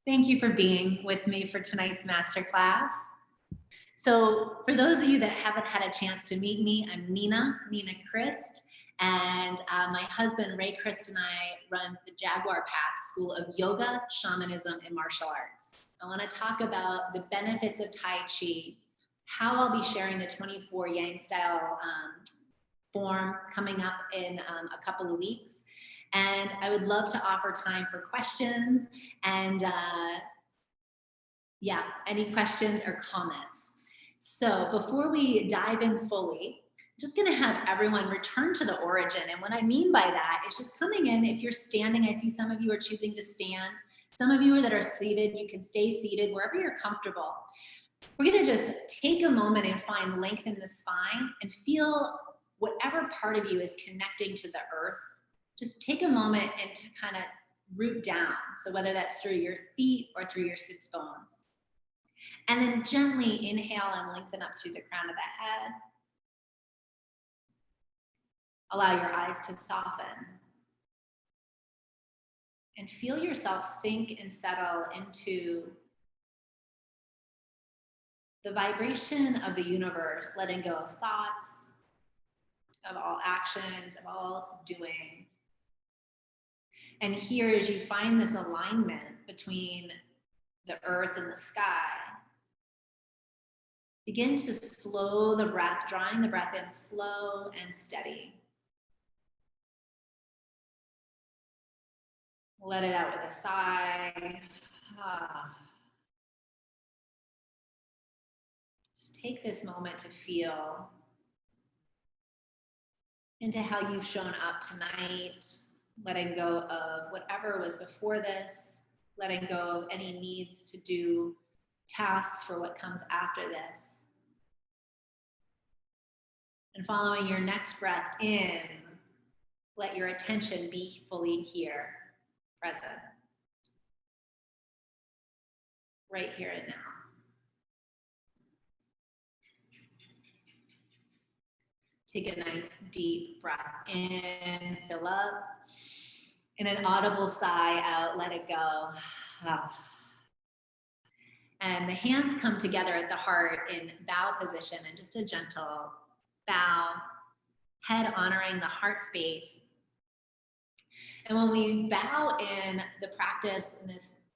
Thank you for being with me for tonight's masterclass. So for those of you that haven't had a chance to meet me, I'm Nina Crist, and my husband Ray Crist and I run the Jaguar Path School of Yoga, Shamanism, and Martial Arts. I want to talk about the benefits of Tai Chi, how I'll be sharing the 24 Yang style form coming up in a couple of weeks. And I would love to offer time for questions and any questions or comments. So before we dive in fully, I'm just gonna have everyone return to the origin. And what I mean by that is just coming in, if you're standing, I see some of you are choosing to stand. Some of you that are seated, you can stay seated wherever you're comfortable. We're gonna just take a moment and find length in the spine and feel whatever part of you is connecting to the earth. Just take a moment and to kind of root down. So whether that's through your feet or through your sits bones. And then gently inhale and lengthen up through the crown of the head. Allow your eyes to soften. And feel yourself sink and settle into the vibration of the universe, letting go of thoughts, of all actions, of all doing. And here, as you find this alignment between the earth and the sky, begin to slow the breath, drawing the breath in slow and steady. Let it out with a sigh. Just take this moment to feel into how you've shown up tonight, letting go of whatever was before this, letting go of any needs to do tasks for what comes after this. And following your next breath in, let your attention be fully here, present. Right here and now. Take a nice deep breath in, fill up. And an audible sigh out, let it go. And the hands come together at the heart in bow position and just a gentle bow, head honoring the heart space. And when we bow in the practice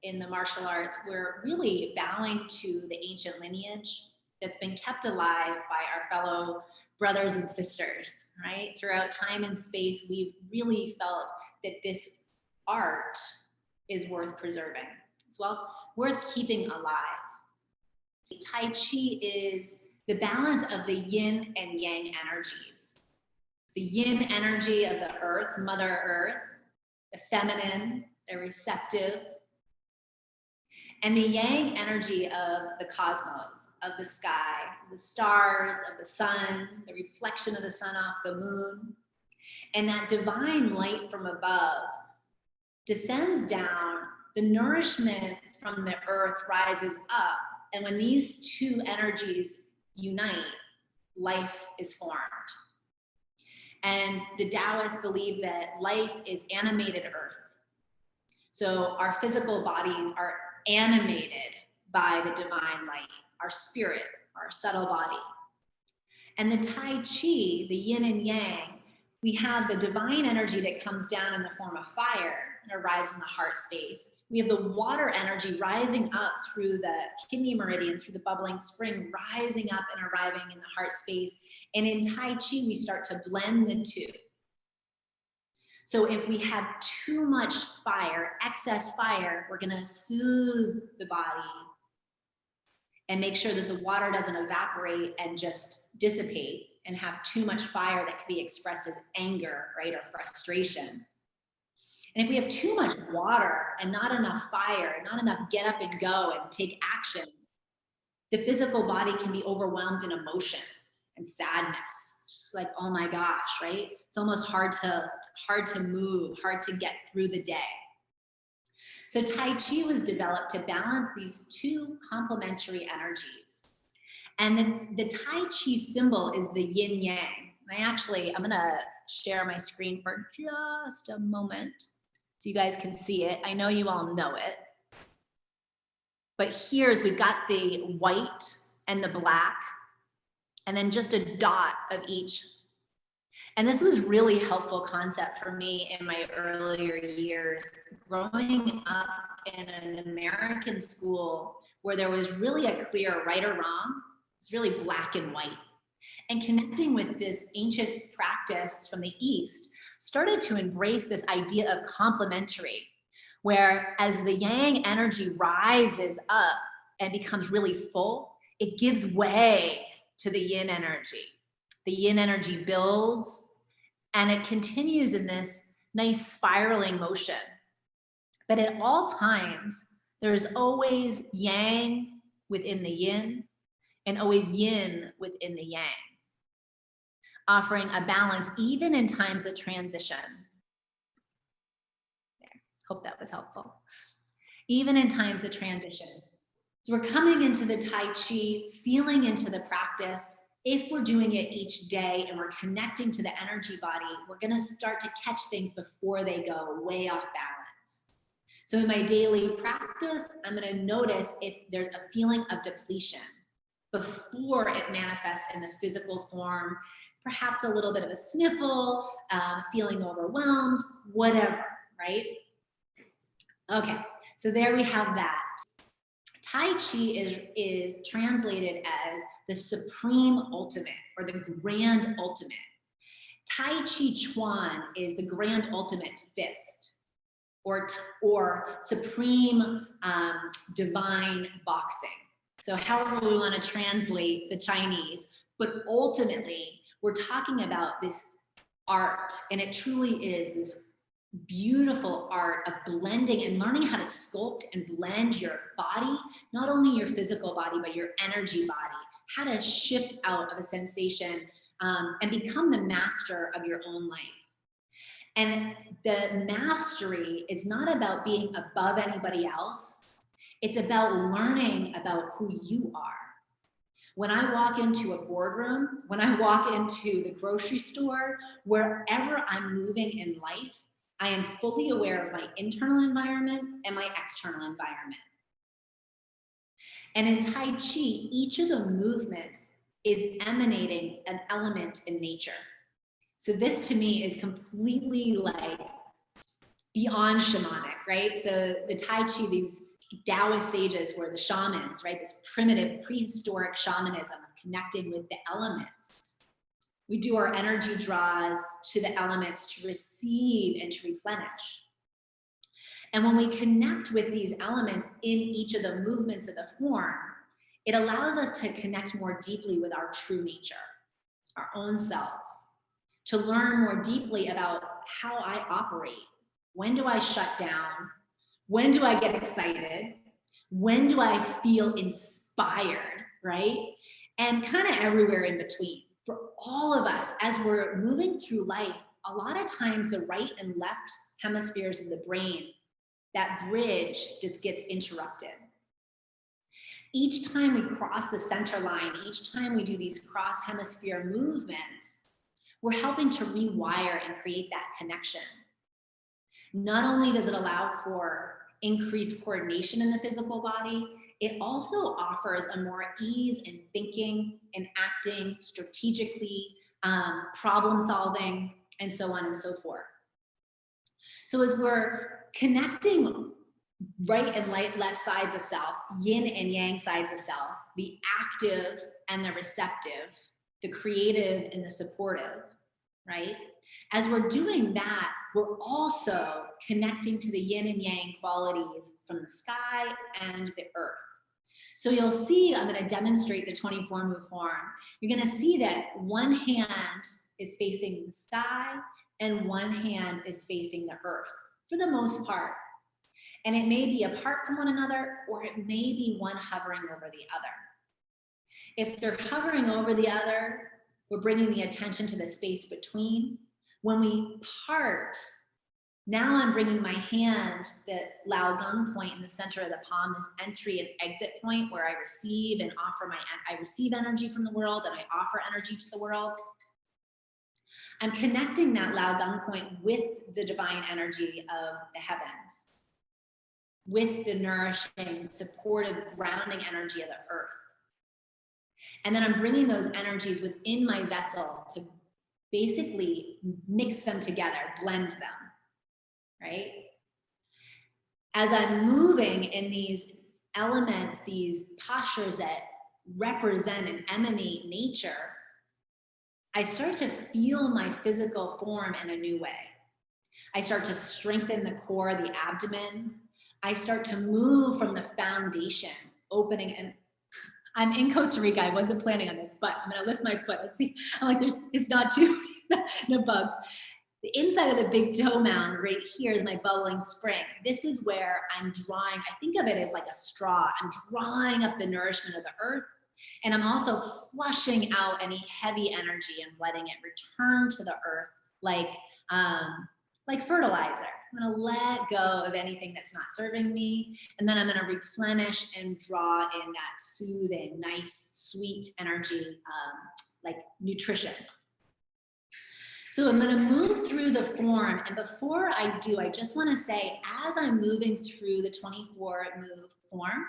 in the martial arts, we're really bowing to the ancient lineage that's been kept alive by our fellow brothers and sisters, right? Throughout time and space, we've really felt that this art is worth preserving. It's worth keeping alive. Tai Chi is the balance of the yin and yang energies. The yin energy of the earth, Mother Earth, the feminine, the receptive, and the yang energy of the cosmos, of the sky, the stars, of the sun, the reflection of the sun off the moon. And that divine light from above descends down, the nourishment from the earth rises up. And when these two energies unite, life is formed. And the Taoists believe that life is animated earth. So our physical bodies are animated by the divine light, our spirit, our subtle body. And the Tai Chi, the yin and yang, we have the divine energy that comes down in the form of fire and arrives in the heart space. We have the water energy rising up through the kidney meridian, through the bubbling spring, rising up and arriving in the heart space. And in Tai Chi, we start to blend the two. So if we have too much fire, excess fire, we're gonna soothe the body and make sure that the water doesn't evaporate and just dissipate and have too much fire that can be expressed as anger, right, or frustration. And if we have too much water and not enough fire, not enough get up and go and take action, the physical body can be overwhelmed in emotion and sadness. Just like, oh my gosh, right? It's almost hard to move, hard to get through the day. So Tai Chi was developed to balance these two complementary energies. And the Tai Chi symbol is the yin yang. I'm gonna share my screen for just a moment so you guys can see it. I know you all know it. But here's, we've got the white and the black, and then just a dot of each. And this was really helpful concept for me in my earlier years, growing up in an American school where there was really a clear right or wrong. It's really black and white. And connecting with this ancient practice from the East, started to embrace this idea of complementary, where as the yang energy rises up and becomes really full, it gives way to the yin energy. The yin energy builds and it continues in this nice spiraling motion. But at all times, there's always yang within the yin and always yin within the yang, offering a balance even in times of transition. There. Hope that was helpful. Even in times of transition. So we're coming into the Tai Chi, feeling into the practice. If we're doing it each day and we're connecting to the energy body, we're gonna start to catch things before they go way off balance. So in my daily practice, I'm gonna notice if there's a feeling of depletion before it manifests in the physical form, perhaps a little bit of a sniffle, feeling overwhelmed, whatever, right? Okay, so there we have that. Tai Chi is translated as the supreme ultimate or the grand ultimate. Tai Chi Chuan is the grand ultimate fist or supreme divine boxing. So however we want to translate the Chinese, but ultimately we're talking about this art, and it truly is this beautiful art of blending and learning how to sculpt and blend your body, not only your physical body, but your energy body, how to shift out of a sensation and become the master of your own life. And the mastery is not about being above anybody else. It's about learning about who you are. When I walk into a boardroom, when I walk into the grocery store, wherever I'm moving in life, I am fully aware of my internal environment and my external environment. And in Tai Chi, each of the movements is emanating an element in nature. So this to me is completely like beyond shamanic, right? So the Tai Chi, these Taoist sages were the shamans, right? This primitive prehistoric shamanism of connecting with the elements. We do our energy draws to the elements to receive and to replenish. And when we connect with these elements in each of the movements of the form, it allows us to connect more deeply with our true nature, our own selves, to learn more deeply about how I operate. When do I shut down? When do I get excited? When do I feel inspired, right? And kind of everywhere in between. For all of us, as we're moving through life, a lot of times the right and left hemispheres of the brain, that bridge just gets interrupted. Each time we cross the center line, each time we do these cross hemisphere movements, we're helping to rewire and create that connection. Not only does it allow for increased coordination in the physical body, it also offers a more ease in thinking and acting strategically, problem solving, and so on and so forth. So as we're connecting right and left sides of self, yin and yang sides of self, the active and the receptive, the creative and the supportive, right? As we're doing that, we're also connecting to the yin and yang qualities from the sky and the earth. So you'll see, I'm going to demonstrate the 24 move form. You're going to see that one hand is facing the sky and one hand is facing the earth for the most part. And it may be apart from one another, or it may be one hovering over the other. If they're hovering over the other, we're bringing the attention to the space between. When we part, now I'm bringing my hand, the Lao Gung point in the center of the palm, this entry and exit point where I receive and offer I receive energy from the world and I offer energy to the world. I'm connecting that Lao Gung point with the divine energy of the heavens. with the nourishing, supportive, grounding energy of the earth. And then I'm bringing those energies within my vessel to basically mix them together, blend them, right? As I'm moving in these elements, these postures that represent and emanate nature, I start to feel my physical form in a new way. I start to strengthen the core, the abdomen. I start to move from the foundation, opening. And I'm in Costa Rica. I wasn't planning on this, but I'm gonna lift my foot. Let's see. I'm like, it's not too, no bugs. The inside of the big toe mound right here is my bubbling spring. This is where I'm drawing, I think of it as like a straw. I'm drawing up the nourishment of the earth. And I'm also flushing out any heavy energy and letting it return to the earth like fertilizer. I'm gonna let go of anything that's not serving me. And then I'm gonna replenish and draw in that soothing, nice, sweet energy, like nutrition. So I'm gonna move through the form. And before I do, I just wanna say, as I'm moving through the 24 move form,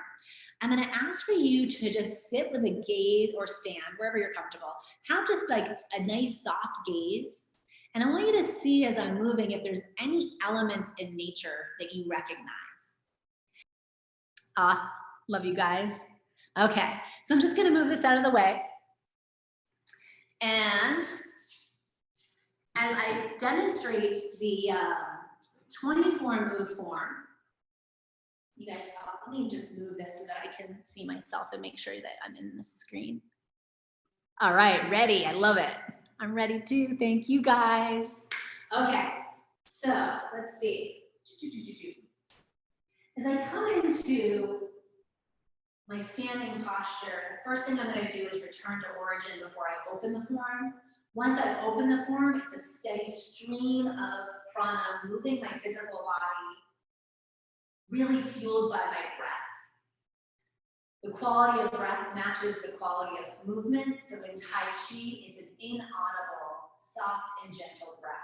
I'm gonna ask for you to just sit with a gaze or stand, wherever you're comfortable. Have just like a nice soft gaze. And I want you to see as I'm moving if there's any elements in nature that you recognize. Love you guys. Okay, so I'm just gonna move this out of the way. And as I demonstrate the 24 move form, you guys, let me just move this so that I can see myself and make sure that I'm in the screen. All right, ready, I love it. I'm ready too, thank you guys. Okay, so let's see. As I come into my standing posture, the first thing I'm gonna do is return to origin before I open the form. Once I've opened the form, it's a steady stream of prana moving my physical body, really fueled by my breath. The quality of breath matches the quality of movement. So in Tai Chi, it's an inaudible, soft and gentle breath.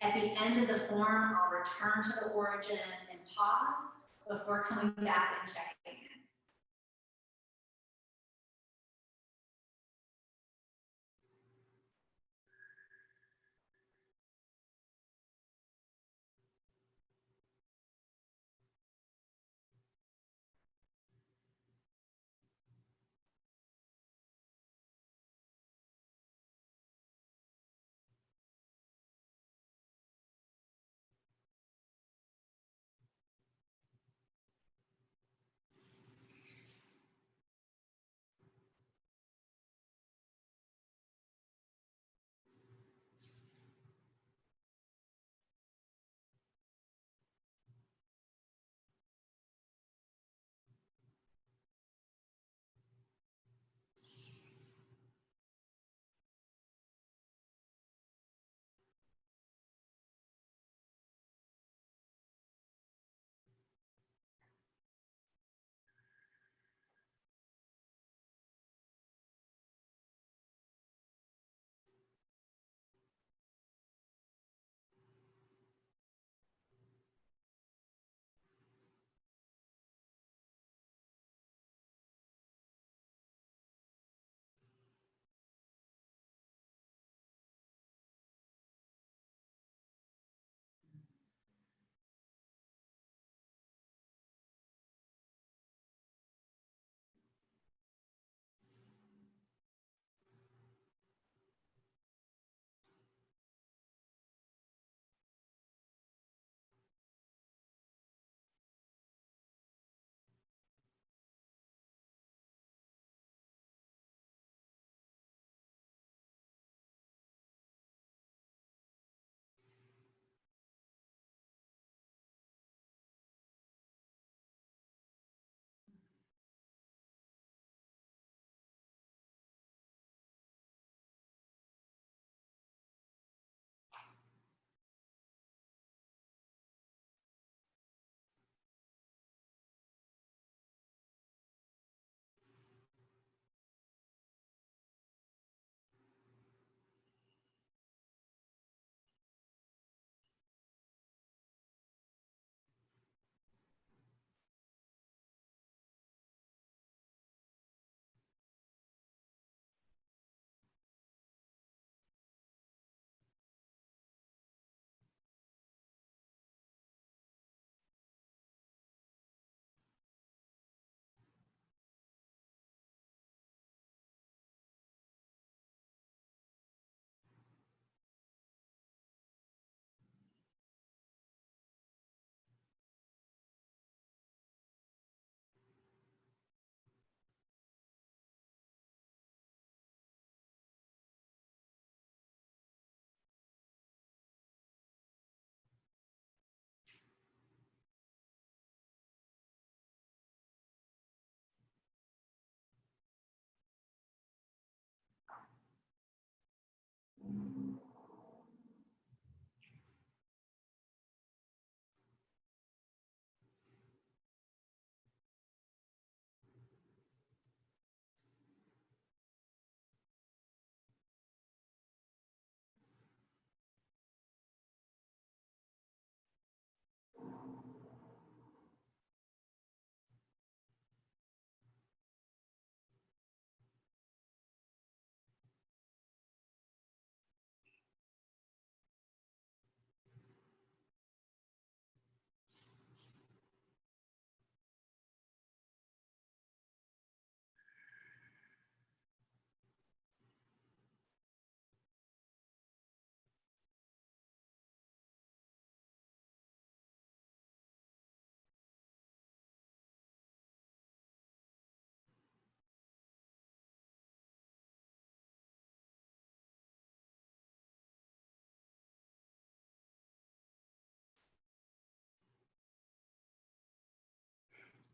At the end of the form, I'll return to the origin and pause before coming back and checking in.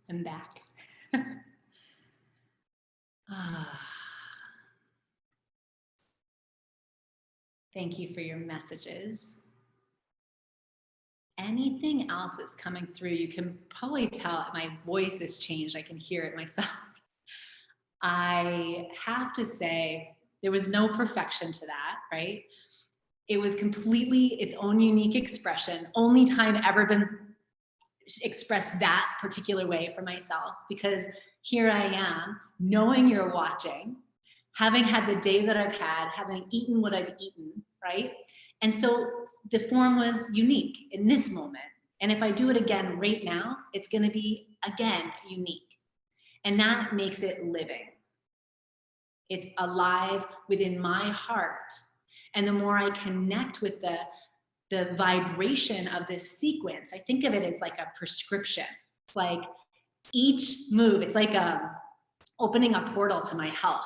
I'm back. Thank you for your messages. Anything else that's coming through? You can probably tell my voice has changed. I can hear it myself. I have to say, there was no perfection to that, right? It was completely its own unique expression. Only time ever been expressed that particular way for myself, because here I am, knowing you're watching, having had the day that I've had, having eaten what I've eaten, right? And so the form was unique in this moment. And if I do it again right now, it's going to be, again, unique. And that makes it living. It's alive within my heart. And the more I connect with the vibration of this sequence, I think of it as like a prescription. It's like each move, it's like opening a portal to my health.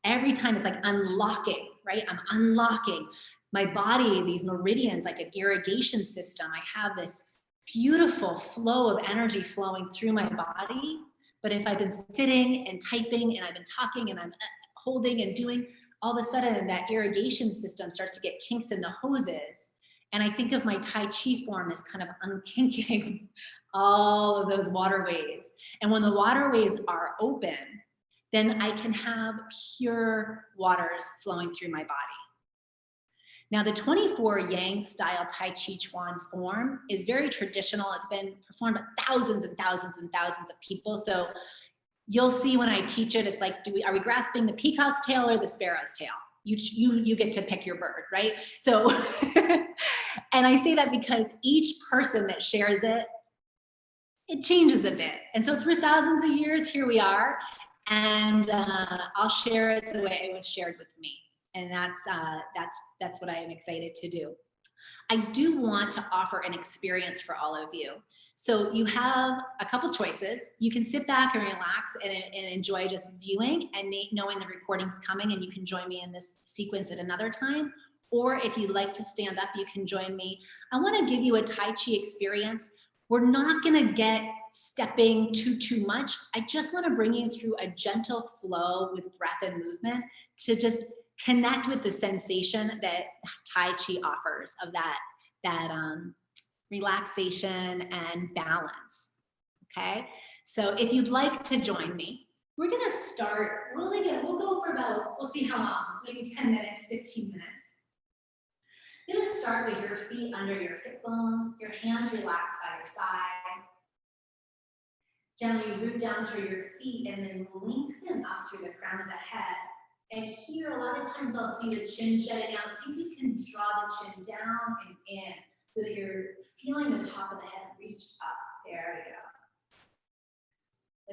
Every time it's like unlocking, right? I'm unlocking my body, these meridians, like an irrigation system. I have this beautiful flow of energy flowing through my body. But if I've been sitting and typing and I've been talking and I'm holding and doing, all of a sudden that irrigation system starts to get kinks in the hoses. And I think of my Tai Chi form as kind of unkinking all of those waterways. And when the waterways are open, then I can have pure waters flowing through my body. Now, the 24 Yang style Tai Chi Chuan form is very traditional. It's been performed by thousands and thousands and thousands of people. So you'll see when I teach it, it's like, are we grasping the peacock's tail or the sparrow's tail? You get to pick your bird, right? So, and I say that because each person that shares it, it changes a bit. And so through thousands of years, here we are. And I'll share it the way it was shared with me. And that's what I am excited to do. I do want to offer an experience for all of you. So you have a couple choices. You can sit back and relax and enjoy just viewing and knowing the recording's coming, and you can join me in this sequence at another time. Or if you'd like to stand up, you can join me. I want to give you a Tai Chi experience. We're not going to get stepping too much. I just want to bring you through a gentle flow with breath and movement to just connect with the sensation that Tai Chi offers of that relaxation and balance. Okay, so if you'd like to join me, we're going to start. We'll go for we'll see how long, maybe 10 minutes, 15 minutes. You're going to start with your feet under your hip bones, your hands relaxed by your side. Gently root down through your feet and then lengthen up through the crown of the head. And here, a lot of times I'll see the chin jutting out. See if you can draw the chin down and in so that you're feeling the top of the head reach up. There we go.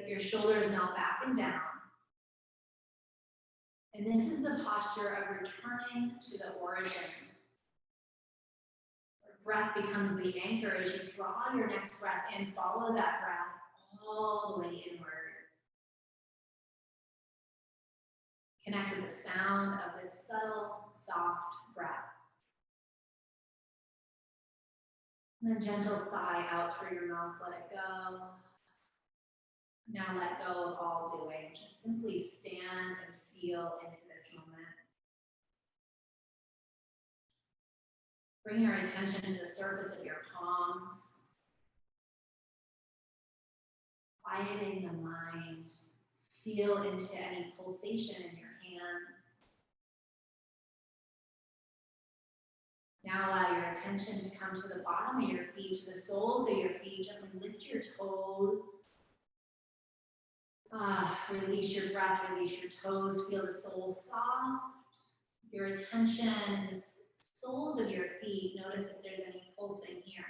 Let your shoulders now back and down. And this is the posture of returning to the origin. Breath becomes the anchor as you draw your next breath in. Follow that breath all the way inward. Connect with the sound of this subtle, soft breath. And a gentle sigh out through your mouth, let it go. Now let go of all doing. Just simply stand and feel into this moment. Bring your attention to the surface of your palms. Quieting the mind. Feel into any pulsation in your hands. Now allow your attention to come to the bottom of your feet, to the soles of your feet. Gently lift your toes. Release your breath, release your toes. Feel the soles soft. Your attention and the soles of your feet. Notice if there's any pulsing here.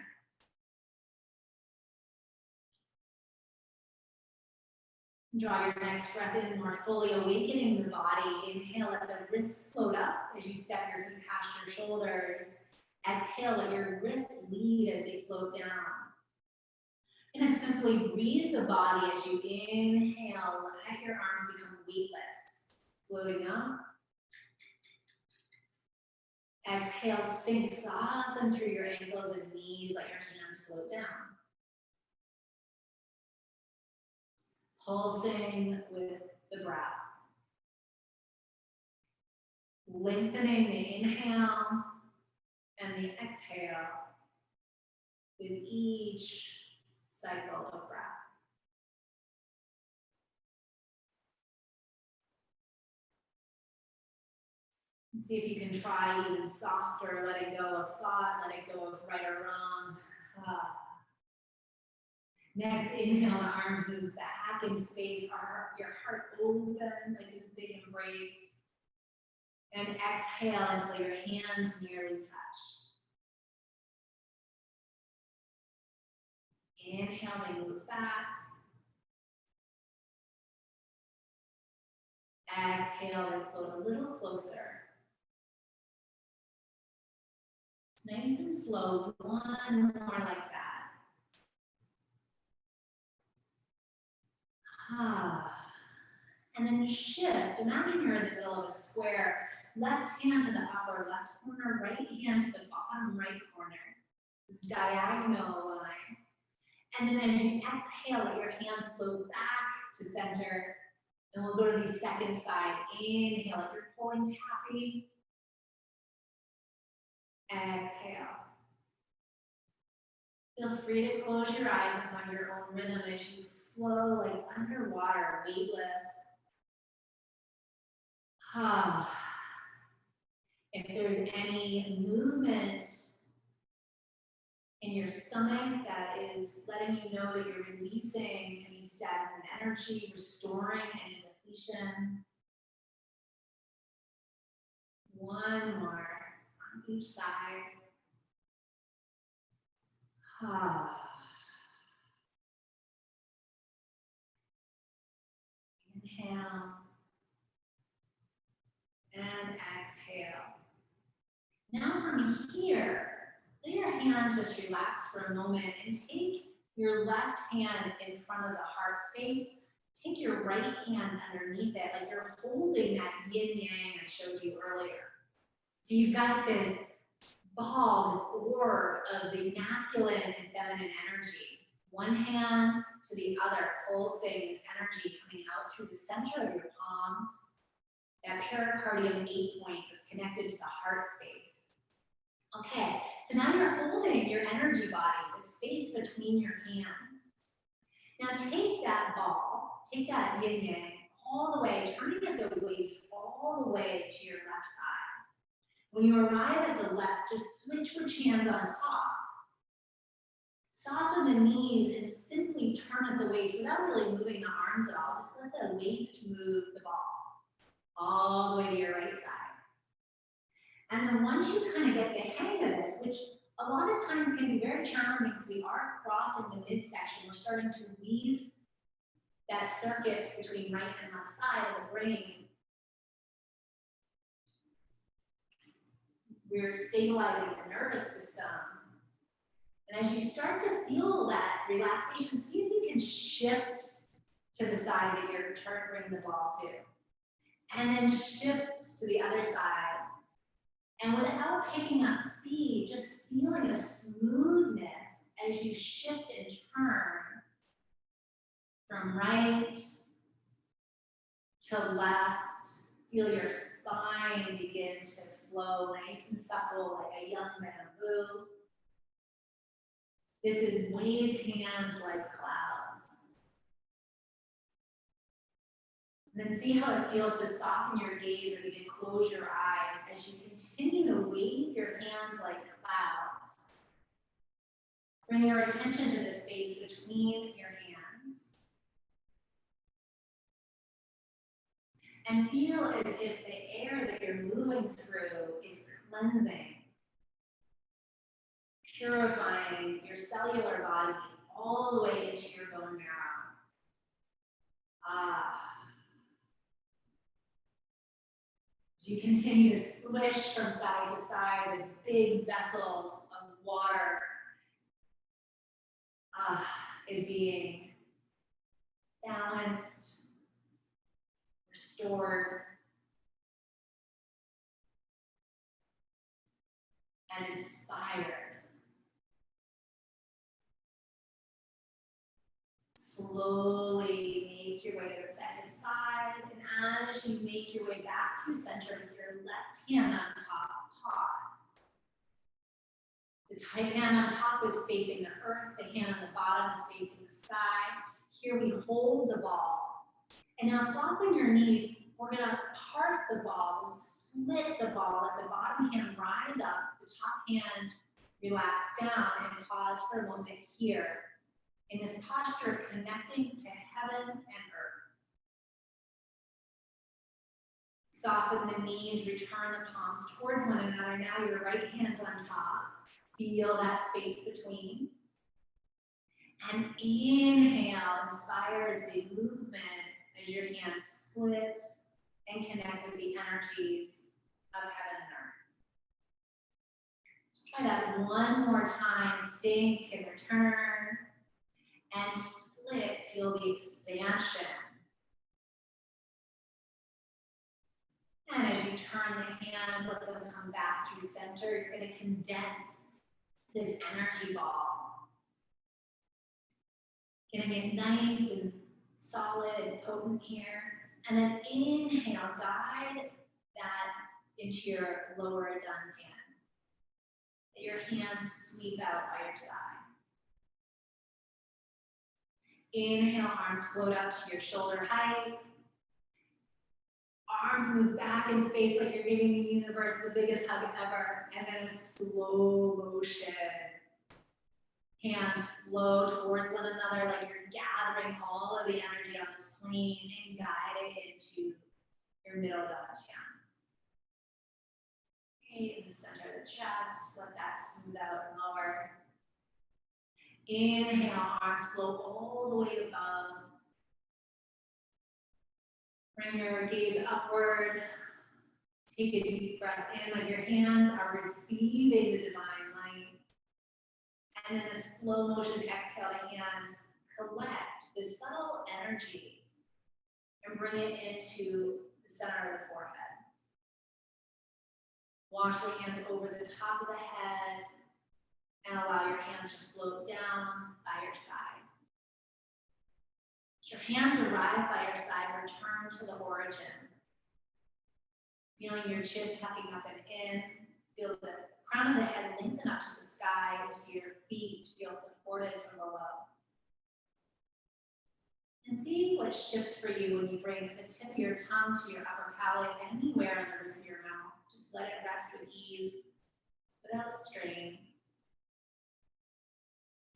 Draw your next breath in, more fully awakening the body. Inhale, let the wrists float up as you step your feet past your shoulders. Exhale, let your wrists lead as they float down. You're gonna simply breathe the body as you inhale, let your arms become weightless, floating up. Exhale, sink, soften through your ankles and knees, let your hands float down. pulsing with the breath. Lengthening the inhale and the exhale with each cycle of breath. And see if you can try even softer, letting go of thought, letting go of right or wrong. Next, inhale, the arms move back in space. Your heart opens like this big embrace. And exhale until your hands nearly touch. Inhale, they move back. Exhale, they float a little closer. It's nice and slow, one more like that. And then shift. Imagine you're in the middle of a square. Left hand to the upper left corner, right hand to the bottom right corner. This diagonal line. And then as you exhale, let your hands float back to center. And we'll go to the second side. Inhale, like you're pulling taffy. Exhale. Feel free to close your eyes and find your own rhythm as you flow like underwater, weightless. If there's any movement in your stomach that is letting you know that you're releasing any stagnant energy, restoring any depletion. One more on each side. Inhale and exhale. Now from here, let your hand just relax for a moment and take your left hand in front of the heart space. Take your right hand underneath it, like you're holding that yin yang I showed you earlier. So you've got this ball, this orb of the masculine and feminine energy. One hand to the other, pulsing this energy coming out through the center of your palms. That pericardium 8 point that's connected to the heart space. Okay, so now you're holding your energy body, the space between your hands. Now take that ball, take that yin yang all the way, turning at the waist all the way to your left side. When you arrive at the left, just switch which hand's on top. Soften the knees and simply turn at the waist without really moving the arms at all. Just let the waist move the ball all the way to your right side. And then once you kind of get the hang of this, which a lot of times can be very challenging because we are crossing the midsection, we're starting to weave that circuit between right and left side of the brain. We're stabilizing the nervous system. And as you start to feel that relaxation, see if you can shift to the side that you're bringing the ball to. And then shift to the other side. And without picking up speed, just feeling a smoothness as you shift and turn from right to left. Feel your spine begin to flow nice and supple like a young bamboo. This is wave hands like clouds. And then see how it feels to soften your gaze or even close your eyes as you continue to wave your hands like clouds. Bring your attention to the space between your hands. And feel as if the air that you're moving through is cleansing, purifying your cellular body all the way into your bone marrow. You continue to swish from side to side, this big vessel of water is being balanced, restored, and inspired. Slowly make your way to the second side. And as you make your way back through center with your left hand on top, pause. The right hand on top is facing the earth. The hand on the bottom is facing the sky. Here we hold the ball. And now soften your knees. We're gonna part the ball, split the ball, let the bottom hand rise up, the top hand relax down, and pause for a moment here in this posture of connecting to heaven and earth. Soften the knees, return the palms towards one another. Now your right hand's on top. Feel that space between. And inhale inspires the movement as your hands split and connect with the energies of heaven and earth. Try that one more time. Sink and return. And split. Feel the expansion. And as you turn the hands, let them come back through center. You're going to condense this energy ball. Getting it nice and solid and potent here. And then inhale, guide that into your lower dantian. Let your hands sweep out by your side. Inhale, arms float up to your shoulder height. Arms move back in space like you're giving the universe the biggest hug ever. And then a slow motion. Hands flow towards one another like you're gathering all of the energy on this plane and guiding it into your middle dantian. Okay, in the center of the chest, let that smooth out and lower. Inhale, arms flow all the way above. Bring your gaze upward. Take a deep breath in, like your hands are receiving the divine light. And then a slow motion exhale, the hands collect this subtle energy and bring it into the center of the forehead. Wash the hands over the top of the head and allow your hands to float down by your side. As your hands arrive by your side, return to the origin. Feeling your chin tucking up and in. Feel the crown of the head lengthen up to the sky as your feet feel supported from below. And see what shifts for you when you bring the tip of your tongue to your upper palate, anywhere on the roof of your mouth. Just let it rest with ease, without strain.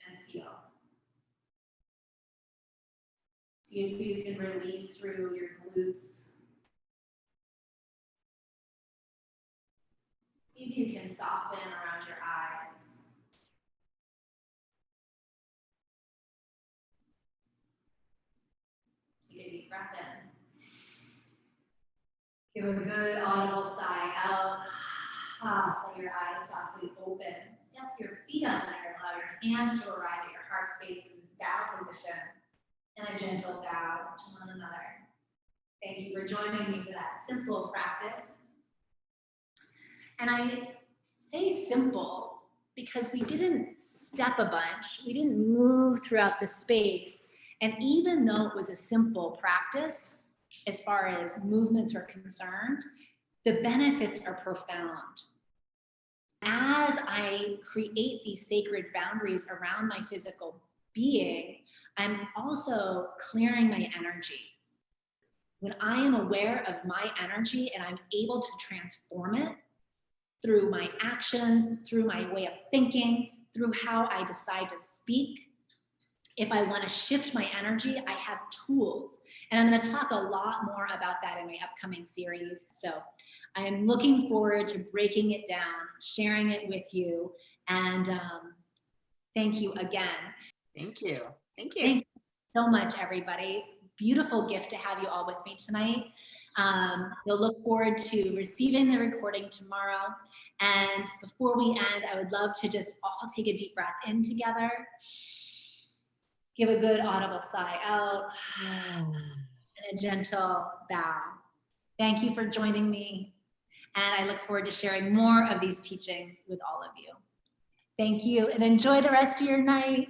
And feel. See if you can release through your glutes. See if you can soften around your eyes. Take a deep breath in. Give a good audible sigh out. Let your eyes softly open. Step your feet on there. Allow your hands to arrive at your heart space in this bow position. And a gentle bow to one another. Thank you for joining me for that simple practice. And I say simple because we didn't step a bunch. We didn't move throughout the space. And even though it was a simple practice, as far as movements are concerned, the benefits are profound. As I create these sacred boundaries around my physical being, I'm also clearing my energy. When I am aware of my energy and I'm able to transform it through my actions, through my way of thinking, through how I decide to speak, if I want to shift my energy, I have tools. And I'm going to talk a lot more about that in my upcoming series. So I am looking forward to breaking it down, sharing it with you. And thank you again. Thank you. Thank you. Thank you so much, everybody. Beautiful gift to have you all with me tonight. We'll look forward to receiving the recording tomorrow. And before we end, I would love to just all take a deep breath in together. Give a good audible sigh out. And a gentle bow. Thank you for joining me. And I look forward to sharing more of these teachings with all of you. Thank you and enjoy the rest of your night.